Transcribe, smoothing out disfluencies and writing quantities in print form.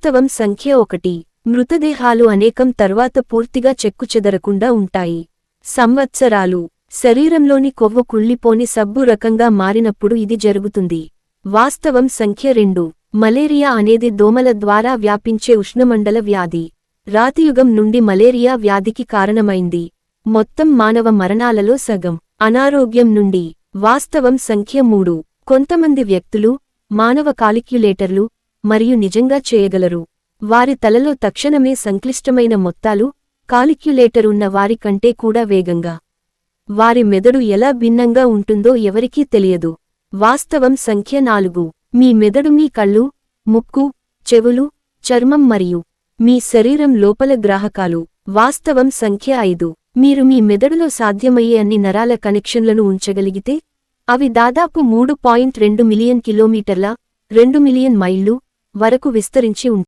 వాస్తవం సంఖ్య 1 మృతదేహాలు అనేకం తర్వాత పూర్తిగా చెక్కుచెదరకుండా ఉంటాయి. సంవత్సరాలు శరీరంలోని కొవ్వు కుళ్ళిపోని సబ్బు రకంగా మారినప్పుడు ఇది జరుగుతుంది. వాస్తవం సంఖ్య 2 మలేరియా అనేది దోమల ద్వారా వ్యాపించే ఉష్ణమండల వ్యాధి. రాతియుగం నుండి మలేరియా వ్యాధికి కారణమైంది. మొత్తం మానవ మరణాలలో సగం అనారోగ్యం నుండి. వాస్తవం సంఖ్య 3 కొంతమంది వ్యక్తులు మానవ కాలిక్యులేటర్లు మరియు నిజంగా చేయగలరు. వారి తలలో తక్షణమే సంక్లిష్టమైన మొత్తాలు కాలిక్యులేటర్ ఉన్న వారి కంటే కూడా వేగంగా. వారి మెదడు ఎలా భిన్నంగా ఉంటుందో ఎవరికీ తెలియదు. వాస్తవం సంఖ్య 4 మీ మెదడు మీ కళ్ళు, ముక్కు, చెవులు, చర్మం మరియు మీ శరీరం లోపల గ్రాహకాలు. వాస్తవం సంఖ్య 5 మీరు మీ మెదడులో సాధ్యమయ్యే అన్ని నరాల కనెక్షన్లను ఉంచగలిగితే అవి దాదాపు 3.2 మిలియన్ కిలోమీటర్ల 2 మిలియన్ మైళ్ళు వరకు విస్తరించి ఉంటాయి.